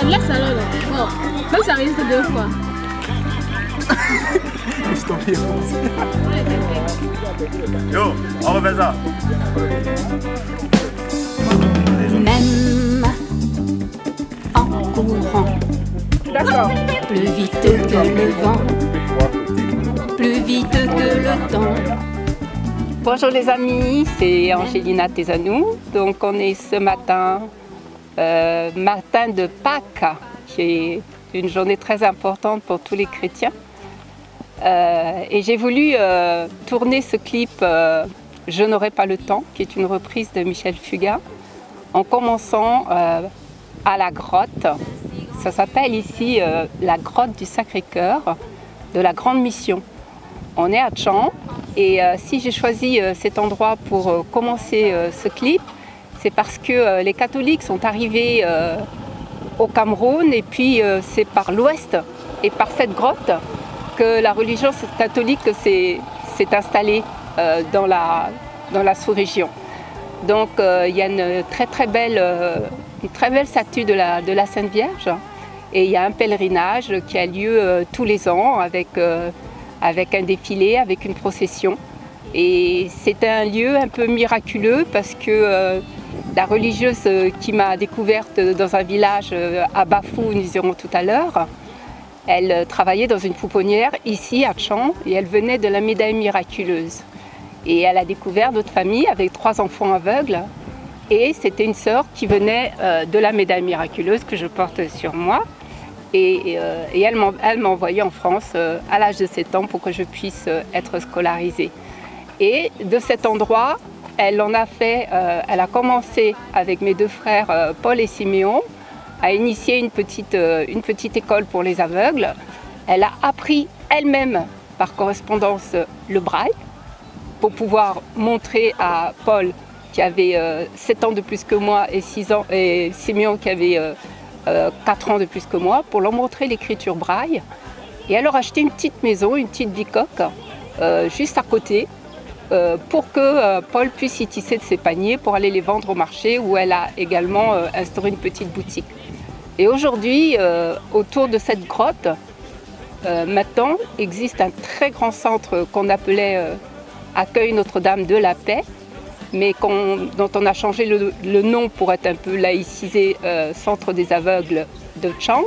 laisse alors. Bon, même ça enregistre 2 fois. Yo, on refait ça. Même en courant, D'accord. plus vite que le vent, plus vite que le temps. Bonjour les amis, c'est Angelina Tezanou. Donc on est ce matin, matin de Pâques, qui est une journée très importante pour tous les chrétiens. Et j'ai voulu tourner ce clip Je n'aurai pas le temps, qui est une reprise de Michel Fugain, en commençant à la grotte. Ça s'appelle ici la grotte du Sacré-Cœur de la Grande Mission. On est à Tchang et si j'ai choisi cet endroit pour commencer ce clip, c'est parce que les catholiques sont arrivés au Cameroun et puis c'est par l'ouest et par cette grotte que la religion catholique s'est installée dans la sous-région. Donc il y a une très belle statue de la Sainte Vierge et il y a un pèlerinage qui a lieu tous les ans avec un défilé, avec une procession. Et c'est un lieu un peu miraculeux parce que la religieuse qui m'a découverte dans un village à Bafou, nous irons tout à l'heure, elle travaillait dans une pouponnière ici à Tchang et elle venait de la médaille miraculeuse. Et elle a découvert notre famille avec 3 enfants aveugles et c'était une sœur qui venait de la médaille miraculeuse que je porte sur moi. Et elle m'a envoyée en France à l'âge de 7 ans pour que je puisse être scolarisée. Et de cet endroit, elle a commencé avec mes 2 frères Paul et Siméon à initier une petite école pour les aveugles. Elle a appris elle-même par correspondance le braille pour pouvoir montrer à Paul qui avait 7 ans de plus que moi et 6 ans, et Siméon qui avait 4 ans de plus que moi, pour leur montrer l'écriture braille. Et elle leur a acheté une petite maison, une petite bicoque, juste à côté, pour que Paul puisse y tisser de ses paniers pour aller les vendre au marché, où elle a également instauré une petite boutique. Et aujourd'hui, autour de cette grotte, maintenant, existe un très grand centre qu'on appelait Accueil Notre-Dame de la Paix, mais dont on a changé le nom pour être un peu laïcisé, Centre des aveugles de Tchang,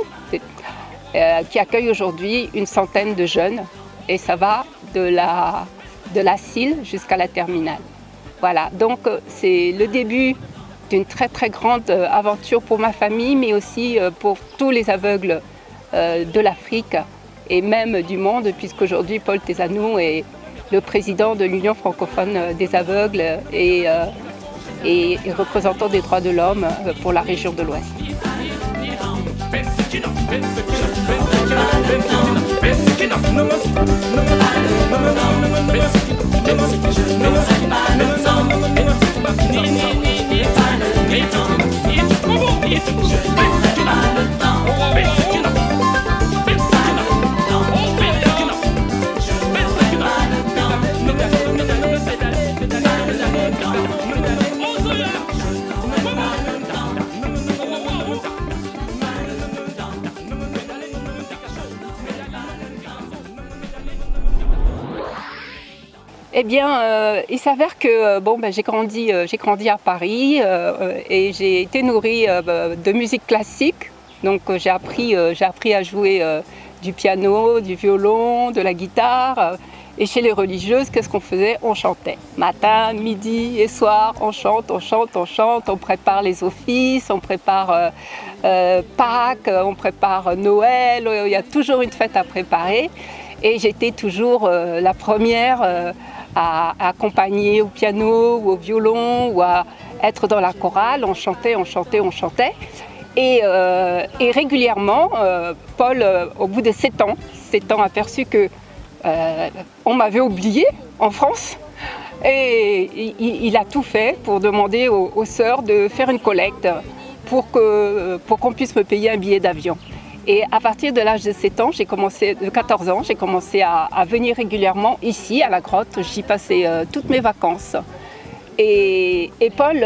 qui accueille aujourd'hui une centaine de jeunes, et ça va de la CIL jusqu'à la terminale. Voilà, donc c'est le début d'une très grande aventure pour ma famille, mais aussi pour tous les aveugles de l'Afrique et même du monde, puisqu'aujourd'hui Paul Tezanou est le président de l'Union francophone des aveugles et représentant des droits de l'homme pour la région de l'Ouest. Eh bien, il s'avère que j'ai grandi à Paris et j'ai été nourrie de musique classique. Donc j'ai appris à jouer du piano, du violon, de la guitare. Et chez les religieuses, qu'est-ce qu'on faisait? On chantait. Matin, midi et soir, on chante, on prépare les offices, on prépare Pâques, on prépare Noël, il y a toujours une fête à préparer. Et j'étais toujours la première à accompagner au piano ou au violon ou à être dans la chorale. On chantait. Et régulièrement, Paul, au bout de 7 ans, a perçu que on m'avait oublié en France. Et il a tout fait pour demander aux sœurs de faire une collecte pour qu'on puisse me payer un billet d'avion. Et à partir de l'âge de 14 ans, j'ai commencé à venir régulièrement ici, à la grotte. J'y passais toutes mes vacances. Et Paul,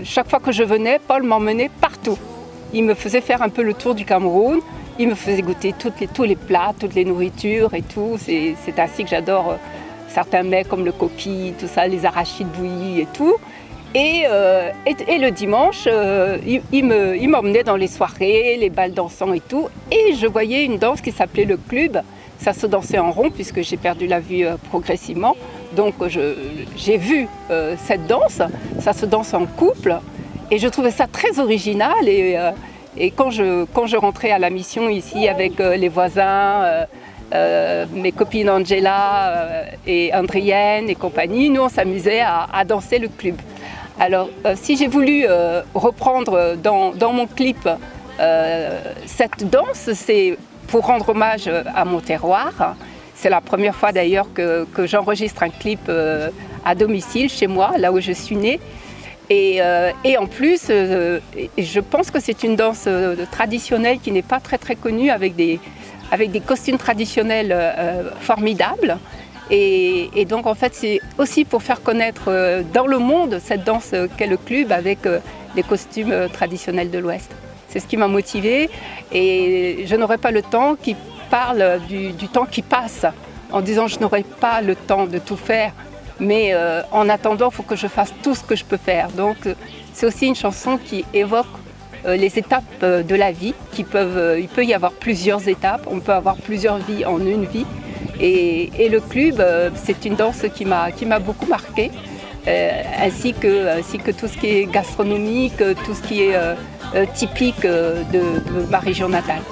chaque fois que je venais, Paul m'emmenait partout. il me faisait faire un peu le tour du Cameroun. Il me faisait goûter tous les plats, toutes les nourritures et tout. C'est ainsi que j'adore certains mets comme le coquille, tout ça, les arachides bouillis et tout. Et le dimanche, il m'emmenait dans les soirées, les bals dansants et tout. Et je voyais une danse qui s'appelait le club. Ça se dansait en rond puisque j'ai perdu la vue progressivement. Donc j'ai vu cette danse. Ça se danse en couple. Et je trouvais ça très original. Et quand je rentrais à la mission ici avec les voisins, mes copines Angela et Andrienne et compagnie, nous on s'amusait à danser le club. Alors si j'ai voulu reprendre dans mon clip cette danse, c'est pour rendre hommage à mon terroir. C'est la première fois d'ailleurs que j'enregistre un clip à domicile chez moi, là où je suis née. Et en plus, je pense que c'est une danse traditionnelle qui n'est pas très connue, avec des costumes traditionnels formidables. Et donc en fait c'est aussi pour faire connaître dans le monde cette danse qu'est le club avec les costumes traditionnels de l'Ouest. C'est ce qui m'a motivée et je n'aurai pas le temps qui parle du temps qui passe en disant je n'aurai pas le temps de tout faire. Mais en attendant, il faut que je fasse tout ce que je peux faire. Donc c'est aussi une chanson qui évoque les étapes de la vie. Il peut y avoir plusieurs étapes, on peut avoir plusieurs vies en une vie. Et le club, c'est une danse qui m'a beaucoup marquée, ainsi que tout ce qui est gastronomique, tout ce qui est typique de ma région natale.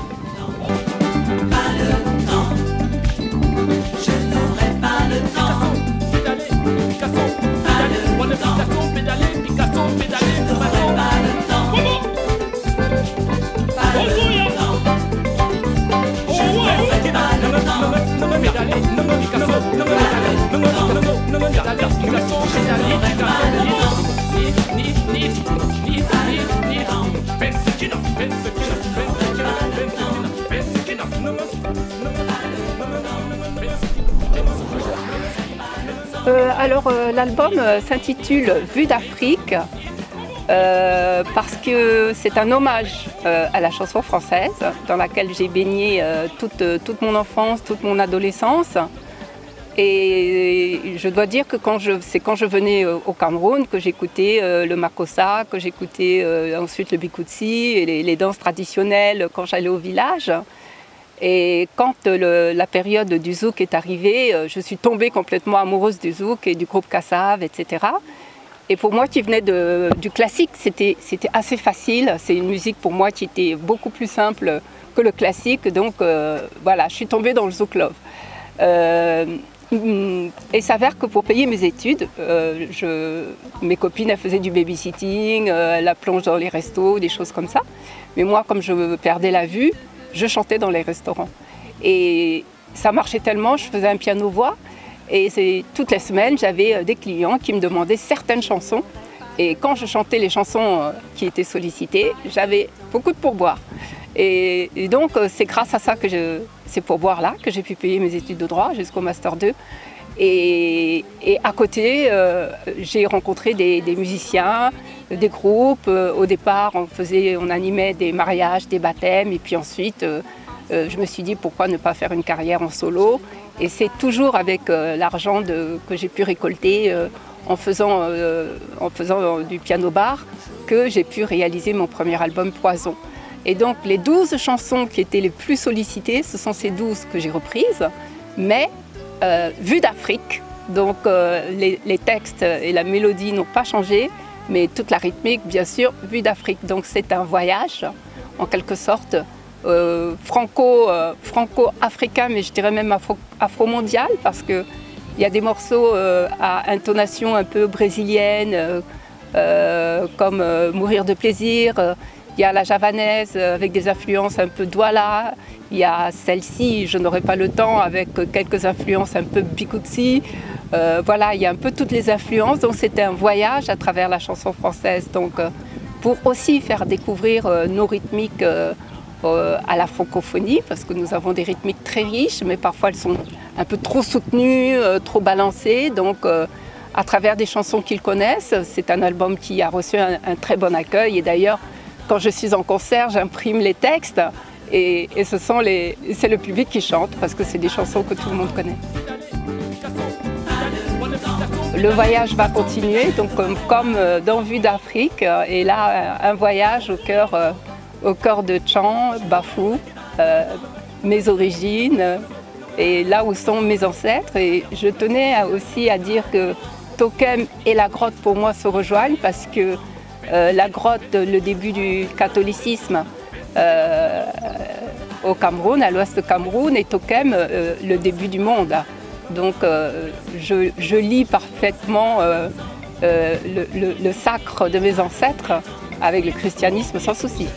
L'album s'intitule Vue d'Afrique parce que c'est un hommage à la chanson française dans laquelle j'ai baigné toute mon enfance, toute mon adolescence. Et je dois dire que c'est quand je venais au Cameroun que j'écoutais le makossa, que j'écoutais ensuite le bikoutsi et les danses traditionnelles quand j'allais au village. Et quand la période du zouk est arrivée, je suis tombée complètement amoureuse du zouk et du groupe Kassav, etc. Et pour moi qui venais du classique, c'était assez facile. C'est une musique pour moi qui était beaucoup plus simple que le classique. Donc voilà, je suis tombée dans le zouk love. Et il s'avère que pour payer mes études, mes copines elles faisaient du babysitting, la plonge dans les restos, des choses comme ça. Mais moi, comme je perdais la vue, je chantais dans les restaurants. Et ça marchait tellement, je faisais un piano-voix. Et toutes les semaines, j'avais des clients qui me demandaient certaines chansons. Et quand je chantais les chansons qui étaient sollicitées, j'avais beaucoup de pourboires. Et donc, c'est grâce à ça, ces pourboires-là, que j'ai pu payer mes études de droit jusqu'au Master 2. Et à côté, j'ai rencontré des musiciens, des groupes. Au départ, on animait des mariages, des baptêmes. Et puis ensuite, je me suis dit, pourquoi ne pas faire une carrière en solo? Et c'est toujours avec l'argent que j'ai pu récolter en faisant du piano-bar que j'ai pu réaliser mon premier album Poison. Et donc, les 12 chansons qui étaient les plus sollicitées, ce sont ces 12 que j'ai reprises, mais Vue d'Afrique. Donc, les textes et la mélodie n'ont pas changé, mais toute la rythmique, bien sûr, Vue d'Afrique. Donc, c'est un voyage, en quelque sorte, franco-africain, mais je dirais même afro-mondial, parce qu'il y a des morceaux à intonation un peu brésilienne, comme Mourir de plaisir. Il y a la javanaise avec des influences un peu douala. Il y a celle-ci, je n'aurai pas le temps, avec quelques influences un peu bikoutsi. Voilà, il y a un peu toutes les influences. Donc c'est un voyage à travers la chanson française. Donc pour aussi faire découvrir nos rythmiques à la francophonie, parce que nous avons des rythmiques très riches, mais parfois elles sont un peu trop soutenues, trop balancées. Donc à travers des chansons qu'ils connaissent, c'est un album qui a reçu un très bon accueil. Et d'ailleurs, quand je suis en concert, j'imprime les textes et c'est le public qui chante parce que c'est des chansons que tout le monde connaît. Le voyage va continuer, donc comme dans Vue d'Afrique, et là un voyage au cœur de Tchang, Bafou, mes origines et là où sont mes ancêtres. Et je tenais aussi à dire que Tokem et la grotte pour moi se rejoignent parce que la grotte, le début du catholicisme au Cameroun, à l'ouest du Cameroun, et Tokem, le début du monde. Donc je lis parfaitement le sacre de mes ancêtres avec le christianisme sans souci.